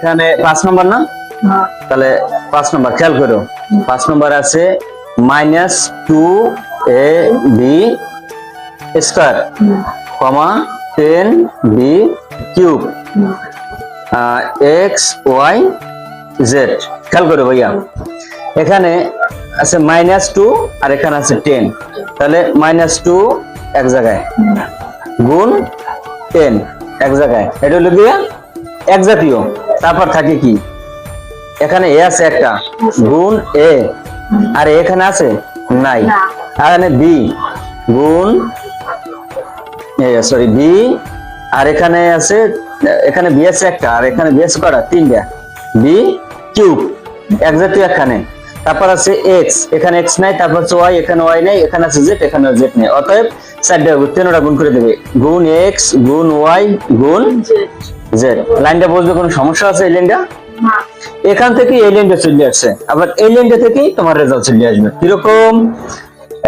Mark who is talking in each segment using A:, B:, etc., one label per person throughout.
A: এখানে 5 নম্বর না, তাহলে 5 নম্বর খেয়াল করো। 5 নম্বর আছে -2ab square, 10b cube, x y z। খেয়াল করো ভাইয়া, এখানে আছে -2 আর এখানে আছে 10, তাহলে -2 এক জায়গায় গুণ 10 এক জায়গায়, এটা হলো গিয়ে এক জাতীয়। তারপর থাকে কি, এখানে এ আছে একটা গুণ এ, আর এখানে আছে নাই, আর এখানে বি গুণ সরি বি, আর এখানে আছে, এখানে বি আছে একটা, আর এখানে বি আছে কটা, তিনটা, বি কিউব এক জাতীয় এখানে। তারপর আছে এক্স, এখানে এক্স নাই, তারপর আছে ওয়াই, এখানে ওয়াই নাই, এখানে আছে জেড, এখানে জেড নেই। অতএব 4টা গুণ করে দেবে, গুণ এক্স গুণ ওয়াই গুণ জেড। লাইনটা বুঝবে কোনো সমস্যা আছে? এই লাইনটা এখান থেকে এই লাইনটা চলে আসছে, আবার এই লাইনটা থেকেই তোমার রেজাল্ট চলে আসবে। কিরকম,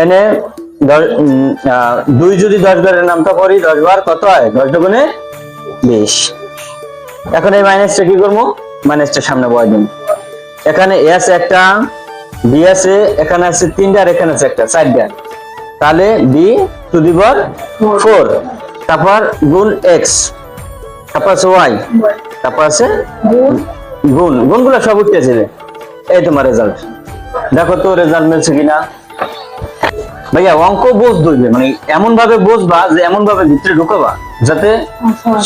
A: এনে 2 যদি 10 বারের নামটা করি, 10 বার কত হয়, 10 দুগুণে 20। এখন এই মাইনাসটা কি করবো, মাইনাসটা সামনে বসাই দিন। এখানে এ আছে একটা, বি আছে, এখানে আছে 3টা, আর এখানে আছে একটা, 4টা, তাহলে বি টু দি পাওয়ার 4, তারপর গুণ এক্স, তারপর আছে ওয়াই, তারপর আছে গুণ, গুণগুলো সব উঠতে যাবে। এই তোমার রেজাল্ট, দেখো তো রেজাল্ট মিলছে কিনা। ভাইয়া অঙ্ক বোঝ ধরবে, মানে এমন ভাবে বুঝবা যে এমন ভাবে ভিতরে ঢুকাবা যাতে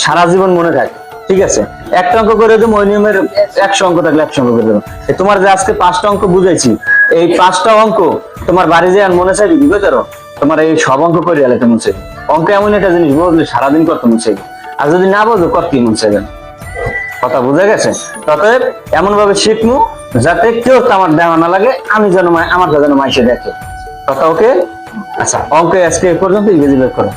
A: সারা জীবন মনে থাকে। ঠিক আছে, একটা অঙ্ক করে দেবো, ওই নিয়মের 100 অঙ্ক থাকলে 100 অঙ্ক করে দেবো। তোমার যে আজকে 5টা অঙ্ক বুঝাইছি, এই 5টা অঙ্ক তোমার বাড়ি যে মনে চাইবে বুঝতে পারো, তোমার এই সব অঙ্ক করে আলে মন চাইবে। অঙ্ক এমন একটা জিনিস বুঝলে সারাদিন করতে মন চাইবে, আর যদি না বোঝো করতে মন চাইবে। কথা বুঝে গেছে? অতএব এমন ভাবে শিখবো যাতে কেউ আমার দেওয়া না লাগে, আমি যেন আমার যেন মাইসে দেখে। কথা ওকে? আচ্ছা, অঙ্কে আজকে এ পর্যন্ত, ইংরেজি বের করো।